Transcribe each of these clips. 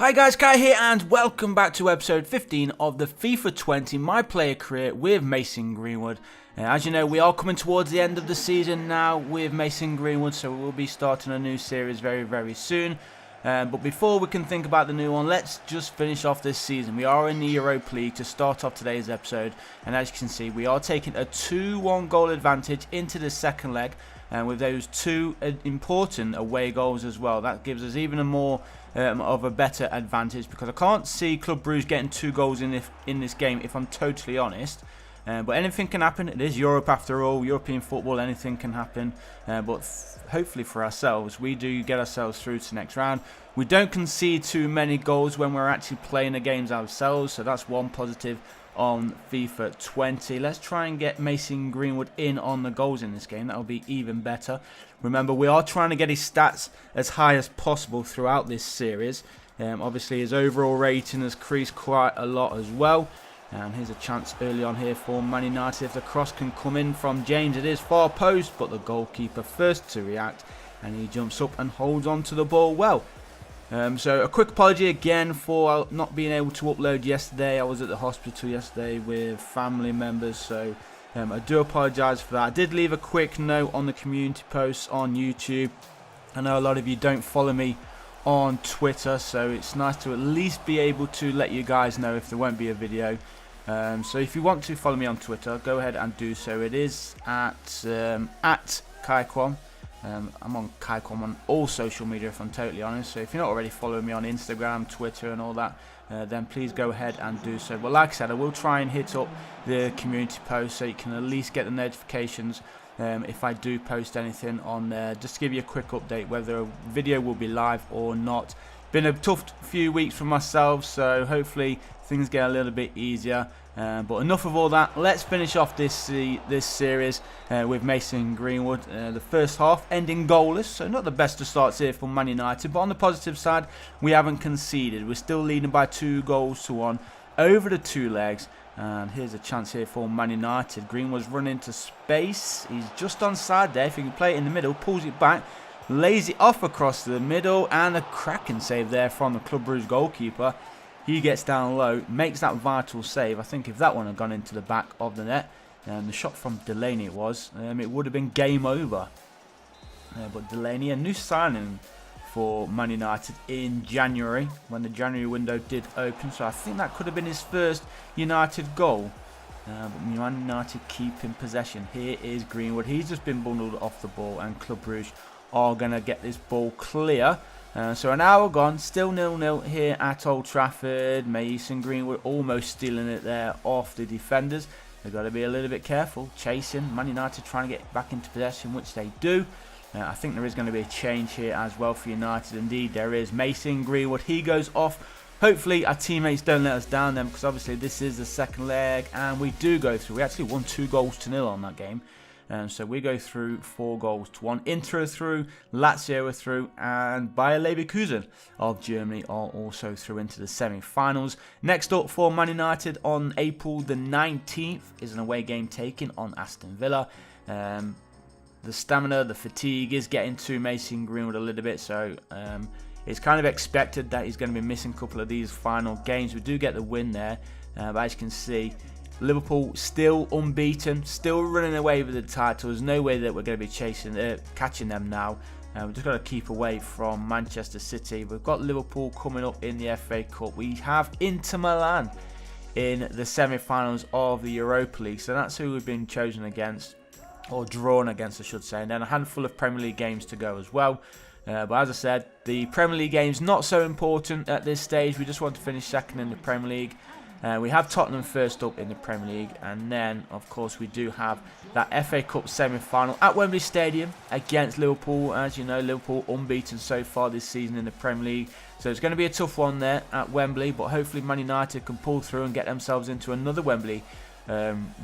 Hi guys, Kai here and welcome back to episode 15 of the FIFA 20 My Player Career with Mason Greenwood. As you know, we are coming towards the end of the season now with Mason Greenwood, so we'll be starting a new series very soon. But before we can think about the new one, let's just finish off this season. We are in the Europa League to start off today's episode, and as you can see, we are taking a 2-1 goal advantage into the second leg, and with those two important away goals as well. That gives us even a more of a better advantage, because I can't see Club Brugge getting 2 goals in this game, if I'm totally honest. But anything can happen. It is Europe after all, European football, anything can happen. But hopefully for ourselves, we do get ourselves through to the next round. We don't concede too many goals when we're actually playing the games ourselves, so that's one positive on FIFA 20. Let's try and get Mason Greenwood in on the goals in this game. That'll be even better. Remember, we are trying to get his stats as high as possible throughout this series. Obviously, his overall rating has increased quite a lot as well. And here's a chance early on here for Man United. If the cross can come in from James, it is far post, but the goalkeeper first to react, and he jumps up and holds on to the ball well. So a quick apology again for not being able to upload yesterday. I was at the hospital yesterday with family members, so I do apologise for that. I did leave a quick note on the community posts on YouTube. I know a lot of you don't follow me on Twitter, so it's nice to at least be able to let you guys know if there won't be a video. So if you want to follow me on Twitter, go ahead and do so. It is at KAIQOM. I'm on KAIQOM on all social media, if I'm totally honest. So if you're not already following me on Instagram, Twitter and all that, then please go ahead and do so. But like I said, I will try and hit up the community post so you can at least get the notifications if I do post anything on there, just to give you a quick update whether a video will be live or not. Been a tough few weeks for myself, so hopefully things get a little bit easier. But enough of all that. Let's finish off this series with Mason Greenwood. The first half ending goalless, so not the best of starts here for Man United. But on the positive side, we haven't conceded. We're still leading by 2 goals to 1 over the 2 legs. And here's a chance here for Man United. Greenwood's run into space. He's just onside there. If he can play it in the middle, pulls it back, lays it off across the middle, and a cracking save there from the Club Brugge goalkeeper. He gets down low, makes that vital save. I think if that one had gone into the back of the net, the shot from Delaney it would have been game over. But Delaney, a new signing for Man United in January, when the January window did open. So I think that could have been his first United goal. But Man United keep in possession. Here is Greenwood. He's just been bundled off the ball, and Club Brugge are going to get this ball clear. So an hour gone, still 0-0 here at Old Trafford. Mason Greenwood almost stealing it there off the defenders. They've got to be a little bit careful. Chasing, Man United trying to get back into possession, which they do. I think there is going to be a change here as well for United. Indeed, there is. Mason Greenwood, he goes off. Hopefully our teammates don't let us down then, because obviously this is the second leg and we do go through. We actually won 2 goals to 0 on that game. So we go through 4 goals to 1. Inter are through, Lazio are through, and Bayer Leverkusen of Germany are also through into the semi-finals. Next up for Man United on April the 19th is an away game taken on Aston Villa. The stamina, the fatigue is getting to Mason Greenwood a little bit, so it's kind of expected that he's going to be missing a couple of these final games. We do get the win there, but as you can see, Liverpool still unbeaten, still running away with the title. There's no way that we're going to be catching them now. We've just got to keep away from Manchester City. We've got Liverpool coming up in the FA Cup. We have Inter Milan in the semi-finals of the Europa League, so that's who we've been chosen against, or drawn against I should say, and then a handful of Premier League games to go as well. But as I said, the Premier League game's not so important at this stage. We just want to finish second in the Premier League. We have Tottenham first up in the Premier League, and then of course we do have that FA Cup semi-final at Wembley Stadium against Liverpool. As you know, Liverpool unbeaten so far this season in the Premier League, so it's going to be a tough one there at Wembley, but hopefully Man United can pull through and get themselves into another Wembley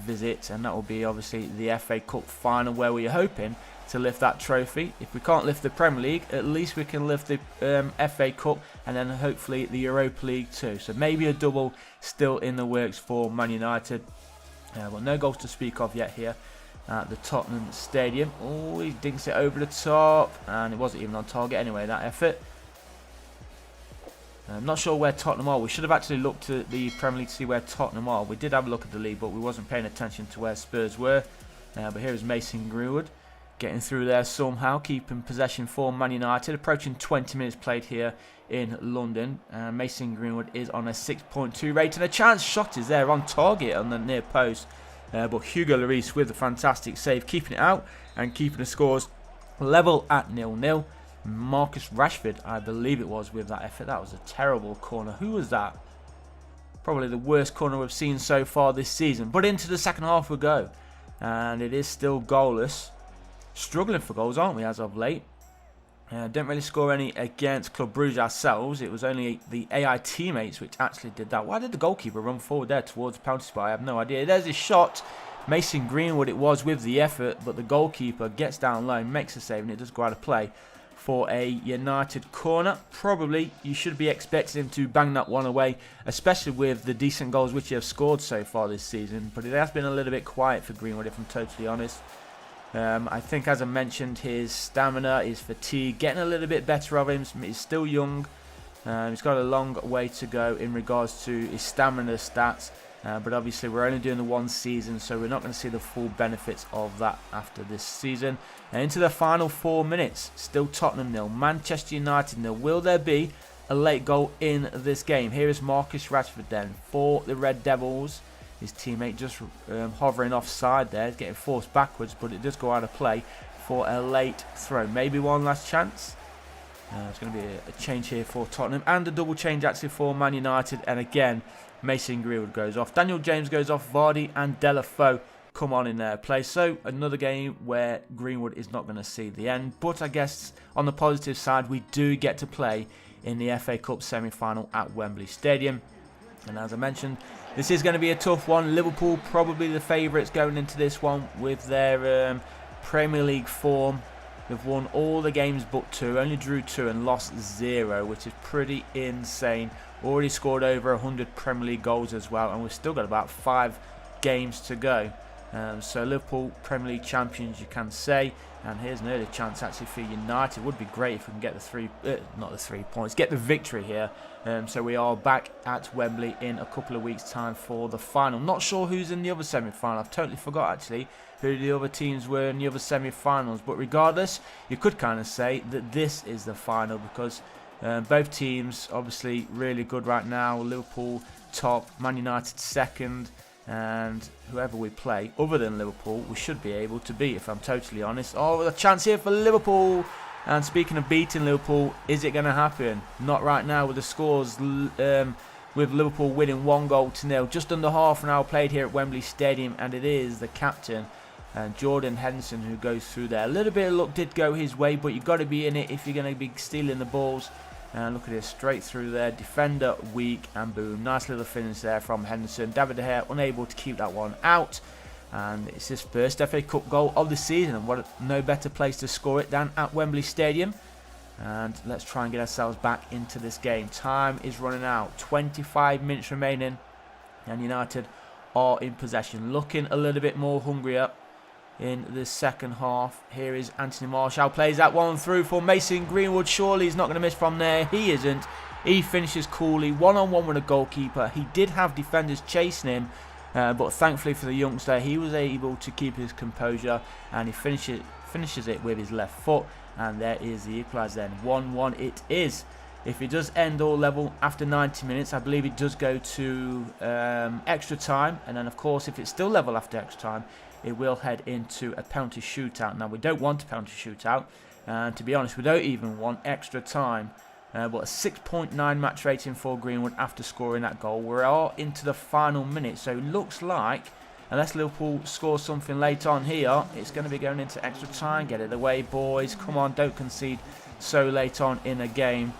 visit, and that will be obviously the FA Cup final, where we are hoping to lift that trophy. If we can't lift the Premier League, at least we can lift the FA Cup, and then hopefully the Europa League too. So maybe a double still in the works for Man United. But no goals to speak of yet here at the Tottenham Stadium. Oh, he dinks it over the top, and it wasn't even on target anyway, that effort. I'm not sure where Tottenham are. We should have actually looked at the Premier League to see where Tottenham are. We did have a look at the league, but we wasn't paying attention to where Spurs were. But here is Mason Greenwood getting through there somehow, keeping possession for Man United. Approaching 20 minutes played here in London. Mason Greenwood is on a 6.2 rate, and a chance shot is there on target on the near post. But Hugo Lloris with a fantastic save, keeping it out and keeping the scores level at 0-0. Marcus Rashford, I believe it was, with that effort. That was a terrible corner. Who was that? Probably the worst corner we've seen so far this season. But into the second half we go. And it is still goalless. Struggling for goals, aren't we, as of late? Didn't really score any against Club Brugge ourselves. It was only the AI teammates which actually did that. Why did the goalkeeper run forward there towards the penalty spot? I have no idea. There's his shot. Mason Greenwood it was with the effort, but the goalkeeper gets down low, makes a save, and it does go out of play for a United corner. Probably you should be expecting him to bang that one away, especially with the decent goals which he has scored so far this season. But it has been a little bit quiet for Greenwood, if I'm totally honest. I think, as I mentioned, his stamina, his fatigue, getting a little bit better of him. He's still young. He's got a long way to go in regards to his stamina stats. But obviously we're only doing the one season, so we're not going to see the full benefits of that after this season. And into the final 4 minutes, still Tottenham 0, Manchester United 0. Will there be a late goal in this game? Here is Marcus Rashford then for the Red Devils. His teammate just hovering offside there, getting forced backwards, but it does go out of play for a late throw. Maybe one last chance. It's going to be a change here for Tottenham, and a double change actually for Man United. And again, Mason Greenwood goes off. Daniel James goes off. Vardy and Deulofeu come on in their place. So another game where Greenwood is not going to see the end. But I guess on the positive side, we do get to play in the FA Cup semi-final at Wembley Stadium. And as I mentioned, this is going to be a tough one. Liverpool probably the favourites going into this one with their Premier League form. They've won all the games but 2, only drew 2 and lost 0, which is pretty insane. Already scored over 100 Premier League goals as well, and we've still got about 5 games to go. So Liverpool Premier League champions, you can say. And here's an early chance actually for United. Would be great if we can get the 3 points, get the victory here. So we are back at Wembley in a couple of weeks' time for the final. Not sure who's in the other semi-final. I've totally forgot actually who the other teams were in the other semi-finals. But regardless, you could kind of say that this is the final because both teams obviously really good right now. Liverpool top, Man United second. And whoever we play, other than Liverpool, we should be able to beat, if I'm totally honest. Oh, a chance here for Liverpool. And speaking of beating Liverpool, is it going to happen? Not right now with the scores, with Liverpool winning 1-0. Just under half an hour played here at Wembley Stadium, and it is the captain, Jordan Henderson, who goes through there. A little bit of luck did go his way, but you've got to be in it if you're going to be stealing the balls. And look at this, straight through there, defender weak, and boom, nice little finish there from Henderson. David De Gea unable to keep that one out, and it's his first FA Cup goal of the season, and what no better place to score it than at Wembley Stadium. And let's try and get ourselves back into this game. Time is running out, 25 minutes remaining, and United are in possession, looking a little bit more hungrier in the second half. Here is Anthony Martial, plays that one through for Mason Greenwood. Surely he's not going to miss from there. He isn't. He finishes coolly, one-on-one with a goalkeeper. He did have defenders chasing him, but thankfully for the youngster, he was able to keep his composure, and he finishes it with his left foot. And there is the equaliser then. 1-1 it is. If it does end all level after 90 minutes, I believe it does go to extra time. And then, of course, if it's still level after extra time, it will head into a penalty shootout. Now, we don't want a penalty shootout. And to be honest, we don't even want extra time. But a 6.9 match rating for Greenwood after scoring that goal. We are into the final minute. So it looks like, unless Liverpool score something late on here, it's going to be going into extra time. Get it away, boys. Come on, don't concede so late on in a game.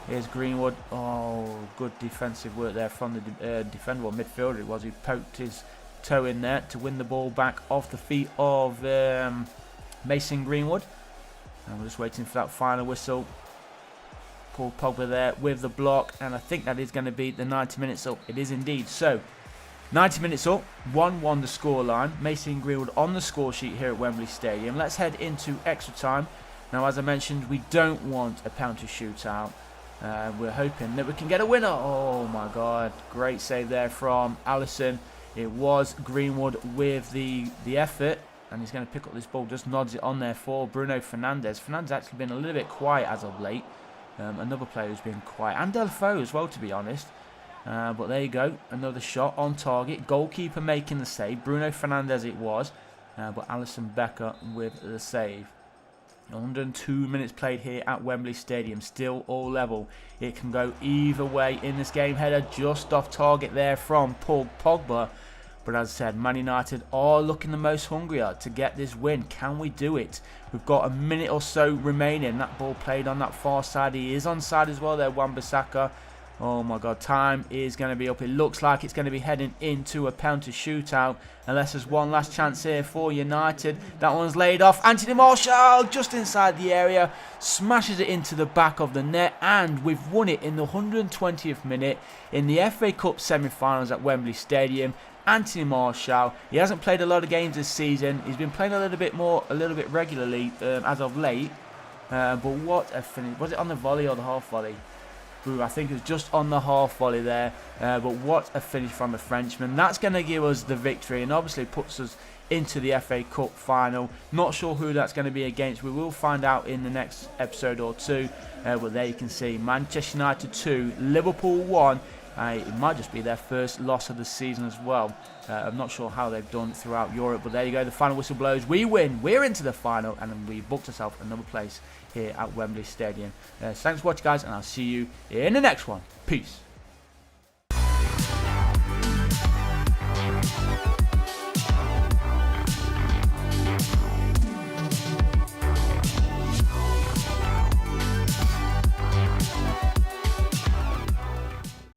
Here's Greenwood. Oh, good defensive work there from the defender, or midfielder it was, who poked his toe in there to win the ball back off the feet of Mason Greenwood. And we're just waiting for that final whistle. Paul Pogba there with the block, and I think that is going to be the 90 minutes up. It is indeed. So 90 minutes up, 1-1 the scoreline. Mason Greenwood on the score sheet here at Wembley Stadium. Let's head into extra time. Now, as I mentioned, we don't want a penalty shootout. We're hoping that we can get a winner. Oh my god, great save there from Alisson. It was Greenwood with the effort, and he's going to pick up this ball, just nods it on there for Bruno Fernandes. Fernandes actually been a little bit quiet as of late. Another player who's been quiet, and Defoe as well, to be honest. But there you go, another shot on target. Goalkeeper making the save. Bruno Fernandes it was, but Alisson Becker with the save. 102 minutes played here at Wembley Stadium, still all level. It can go either way in this game. Header just off target there from Paul Pogba. But as I said, Man United are looking the most hungrier to get this win. Can we do it? We've got a minute or so remaining. That ball played on that far side. He is onside as well there, Wan-Bissaka. Oh my god, time is going to be up. It looks like it's going to be heading into a penalty shootout. Unless there's one last chance here for United. That one's laid off. Anthony Martial just inside the area. Smashes it into the back of the net. And we've won it in the 120th minute in the FA Cup semi-finals at Wembley Stadium. Anthony Martial, he hasn't played a lot of games this season. He's been playing a little bit regularly as of late. But what a finish. Was it on the volley or the half volley? Ooh, I think it was just on the half volley there. But what a finish from the Frenchman. That's going to give us the victory and obviously puts us into the FA Cup final. Not sure who that's going to be against. We will find out in the next episode or two. But there you can see Manchester United 2, Liverpool 1. It might just be their first loss of the season as well. I'm not sure how they've done throughout Europe, but there you go. The final whistle blows. We win. We're into the final, and we booked ourselves another place here at Wembley Stadium. So thanks for watching, guys, and I'll see you in the next one. Peace.